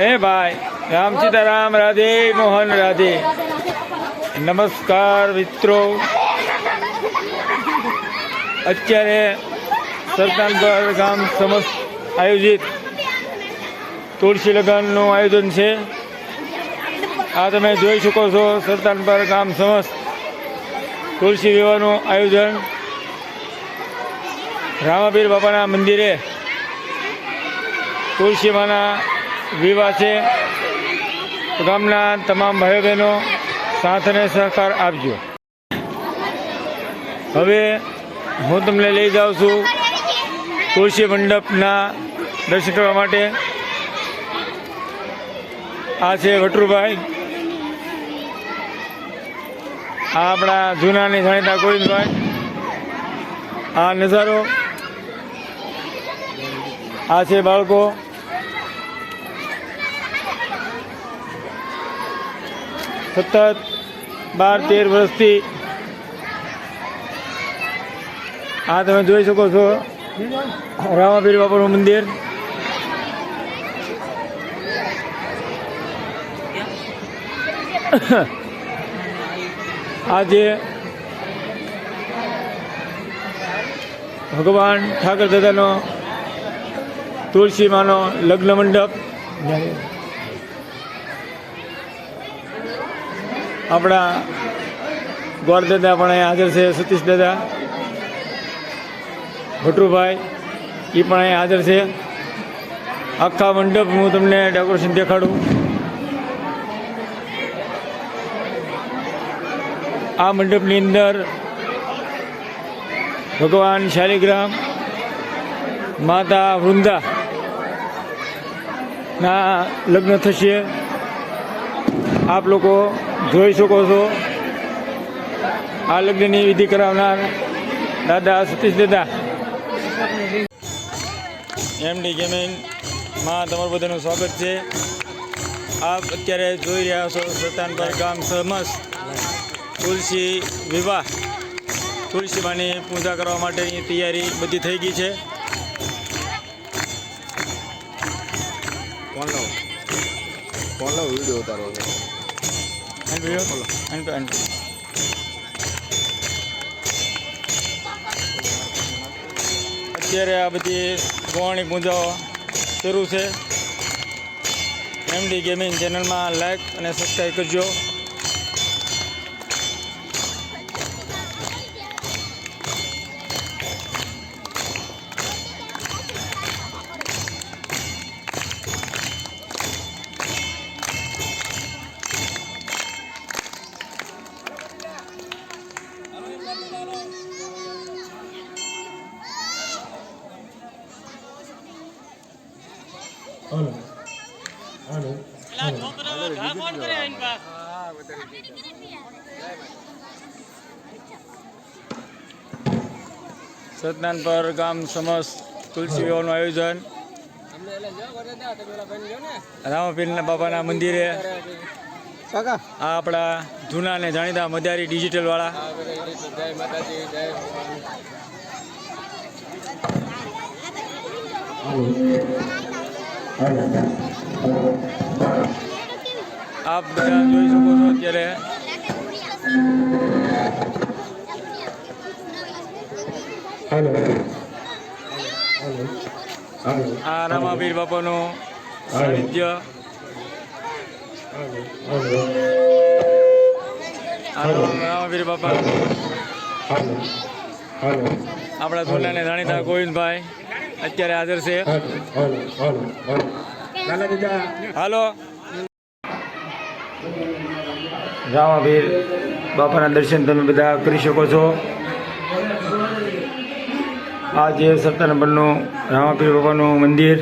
એ ભાઈ રામ સીતારામ, રાધે મોહન રાધે. નમસ્કાર મિત્રો, અત્યારે સરતાનપર ગામ સમસ્ત આયોજિત તુલસી લગ્નનું આયોજન છે. આ તમે જોઈ શકો છો, સરતાનપર ગામ સમસ્ત તુલસી વિવાહનું આયોજન રામાપીર બાપાના મંદિરે તુલસી માના વિવાહ છે. ગામના તમામ ભાઈઓ બહેનો સાથ અને સહકાર આપજો. હવે હું તમને લઈ જાઉં છું તુલસી મંડપના દર્શન કરવા માટે. આ છે વટરુભાઈ, આ આપણા જૂનાની જાણીતા ગોવિંદભાઈ. આ નજારો, આ છે બાળકો. સતત 12-13 વર્ષથી આ તમે જોઈ શકો છો રામાપીર બાપાનું મંદિર. આજે ભગવાન ઠાકર દાદાનો તુલસી માનો લગ્ન મંડપ. આપણા ગોળ દાદા પણ અહીંયા હાજર છે, સતીશ દાદા, ભટ્ટુભાઈ એ પણ અહીંયા હાજર છે. આખા મંડપ હું તમને ડેકોરેશન દેખાડું. આ મંડપની અંદર ભગવાન શાલિગ્રામ, માતા વૃંદા ના લગ્ન થશે. આપ લોકો જોઈ શકો છો આ લગ્નની વિધિ કરાવનાર દાદા સતીશ દાદા. એમડી ગેમિંગમાં તમારું બધાનું સ્વાગત છે. આપ અત્યારે જોઈ રહ્યા છો સરતાનપર ગામ સમસ્ત તુલસી વિવાહ. તુલસી માની પૂજા કરવા માટેની તૈયારી બધી થઈ ગઈ છે. વિડીયો ઉતારો છે. અત્યારે આ બધી ગોવાણી પૂજાઓ શરૂ છે. એમડી ગેમિંગ ચેનલમાં લાઈક અને સબસ્ક્રાઈબ કરજો. સરતાનપર ગામ સમસ્ત તુલસી વિવાહનું આયોજન રામાપીરના બાપાના મંદિરે. આ આપણા જૂના ને જાણીતા મદારી ડિજિટલ વાળા. આપ બધા જોઈ શકો છો અત્યારે આ રામાપીર બાપાનું સાનિધ્ય. રામાપીર બાપા આપણા જૂનાને જાણીતા ગોવિંદભાઈ અત્યારે હાજર છે. હાલો, રામાપીર બાપાના દર્શન તમે બધા કરી શકો છો. આ જે સરતાનપરનું રામાપીર બાપાનું મંદિર.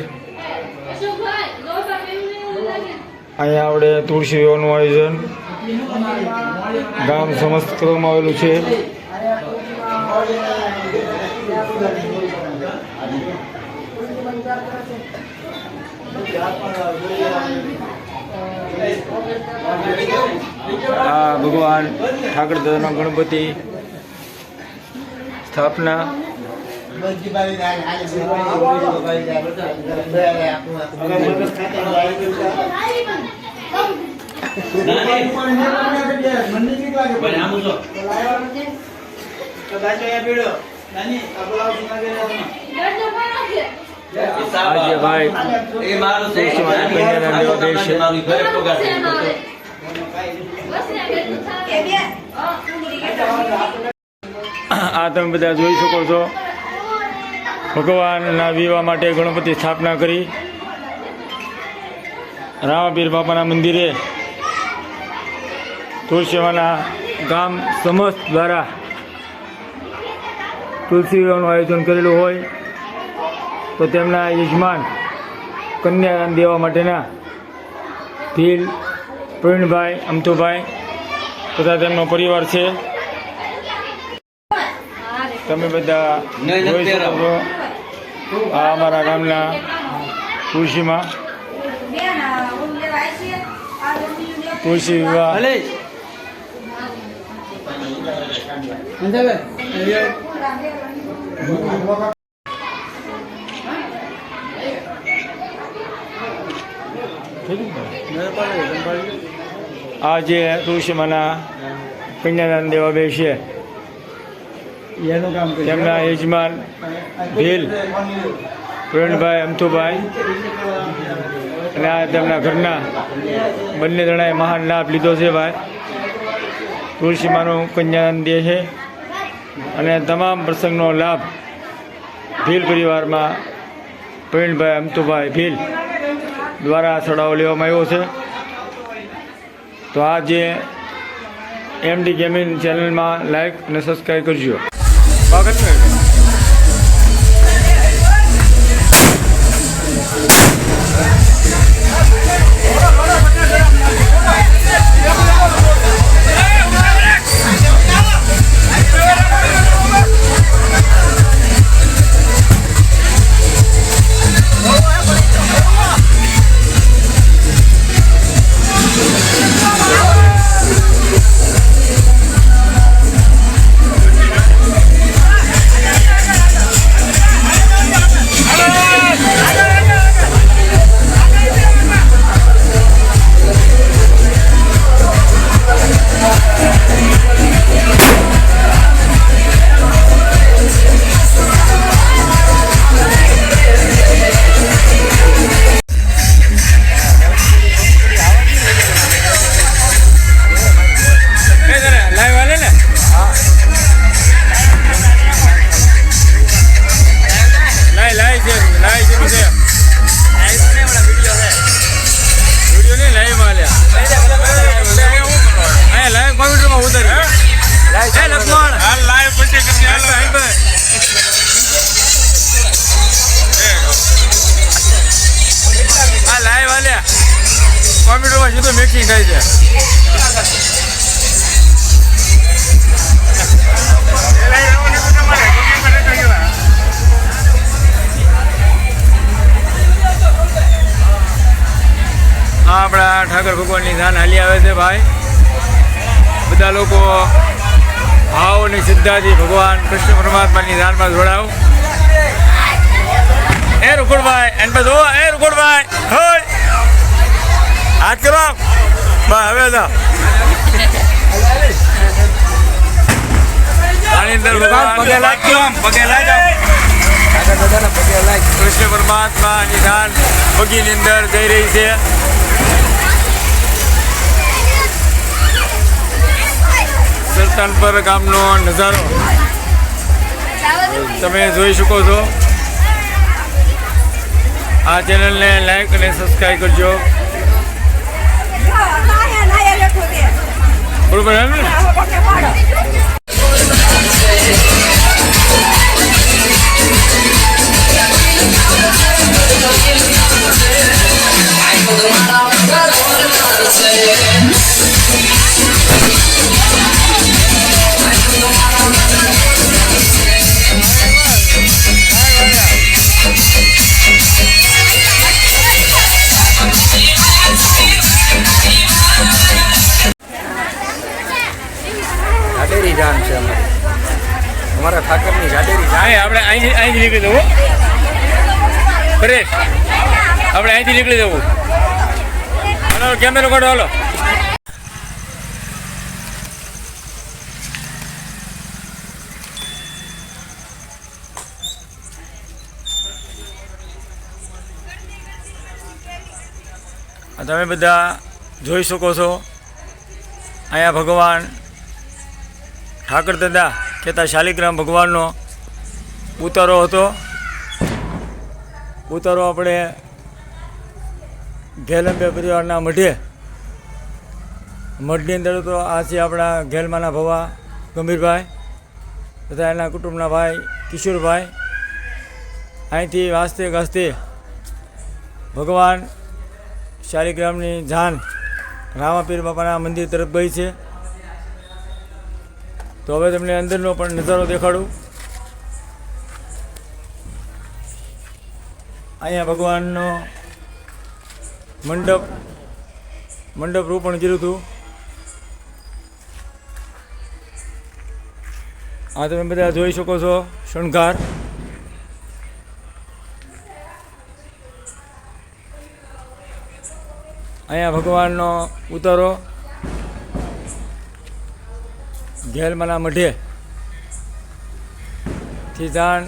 અહીંયા આપણે તુલસી વિવાહનું આયોજન ગામ સમસ્ત કરવામાં આવેલું છે. આ ભગવાન ઠાકર દાદાનો ગણપતિ સ્થાપના આજે ભાઈ આ તમે બધા જોઈ શકો છો ભગવાનના વિવાહ માટે ગણપતિ સ્થાપના કરી રામાપીર બાપાના મંદિરે તુલસીવાના ગામ સમસ્ત દ્વારા તુલસી વિવાહનું આયોજન કરેલું હોય તો તેમના યજમાન કન્યાદાન દેવા માટેના ભીલ પ્રવીણભાઈ અમથુભાઈ તથા તેમનો પરિવાર છે. તમે બધા જોઈ શકો છો આ અમારા ગામના તુલસીમાં તુલસી વિવાહ આ જે તુલસીમાના કન્યાદાન દેવા બે છે તેમના યજમાન ભીલ પ્રવીણભાઈ અમથુભાઈ અને આ તેમના ઘરના બંને જણાએ મહાન લાભ લીધો છે. ભાઈ તુલસીમાનું કન્યાદાન દે છે અને તમામ પ્રસંગનો લાભ ભીલ પરિવારમાં પ્રવીણભાઈ અમથુભાઈ ભીલ દ્વારા ચડાવો લેવામાં આવ્યો છે. તો આ જે એમડી ગેમિંગ ચેનલમાં લાઈક અને સબસ્ક્રાઈબ કરજો. કોમ્પ્યુટરમાં સીધું મિક્સિંગ થાય છે. આપણા ઠાકર ભગવાનની ધાન હાલી આવે છે. ભાઈ બધા લોકો ભાવ અને શ્રદ્ધાથી ભગવાન કૃષ્ણ પરમાત્માની ધાનમાં જોડાવ. એ રૂકુડભાઈ એન પર જોવો. એ રૂકુડભાઈ હોય હાથ કરો બસ હવે તો આની અંદર કૃષ્ણ પરમાત્માની ધાન બગીની અંદર જઈ રહી છે. સુલતાનપર ગામનો નજારો તમે જોઈ શકો છો. આ ચેનલને લાઈક અને સબસ્ક્રાઈબ કરજો. બરોબર એમ ને? ડેરી જાન છે અમારી. અહીંથી નીકળી જવું ફ્રેશ આપણે અહીંથી નીકળી જવું હાલો કેમેરો કાઢો હાલો તમે બધા જોઈ શકો છો અહીંયા ભગવાન ઠાકર દાદા કહેતા શાલિગ્રામ ભગવાનનો ઉતારો હતો. ઉતારો આપણે ઘેલંબે પરિવારના મઢની અંદર તો આ છે આપણા ઘેલમાના ભવા ગંભીરભાઈ તથા એના કુટુંબના ભાઈ કિશોરભાઈ. અહીંથી વાસ્તે ગાસ્તે ભગવાન શાલિગ્રામની જાન રામાપીર બાપાના મંદિર તરફ ગઈ છે. તો હવે તમને અંદરનો પણ નજારો દેખાડું. અહીંયા ભગવાનનો મંડપ રોપણ કર્યું હતું. આ તમે બધા જોઈ શકો છો શણગાર. અહીંયા ભગવાનનો ઉતારો ઘેલમાના મઢેથી જાન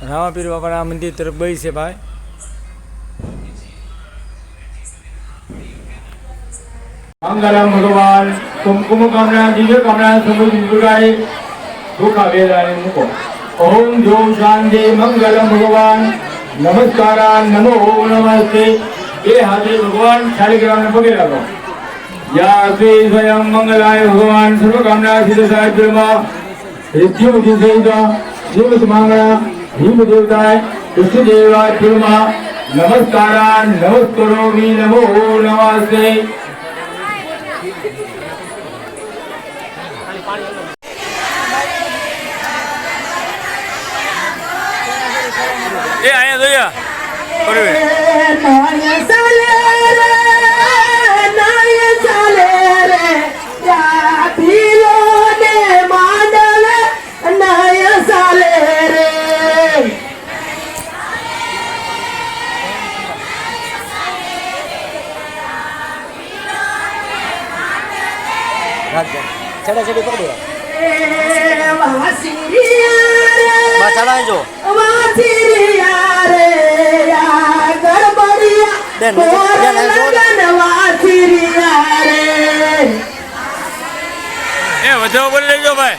રામાપીર બાપાના મંદિર તરફ ગઈ છે ભાઈ. મંગલમ ભગવાન કુમકુમ કામના દિવ્ય કામના સમૃદ્ધિ દુર્ગાએ દુઃખા વેલાને મૂકો. ઓમ જો શાંતિ મંગલમ ભગવાન નમસ્કારા નમો નમસ્તે. એ હાથે ભગવાન શાલિગ્રામને પગે લાગો. યા શ્રી સ્વયં મંગલાય ભગવાન સર્વકામના સિદ્ધ સાહિત્યમાં રિદ્ધિ બુદ્ધિ સહિત જીવત માંગણા હિમ દેવતાય કૃષ્ણ દેવા ફિલ્મમાં નમસ્કારા નમસ્કરોમી નમો નમસ્તે. એ અહીંયા જોયા બરોબર છેડા છેડી પકડી ચડાય જો એ વધારે બોલી લેજો ભાઈ.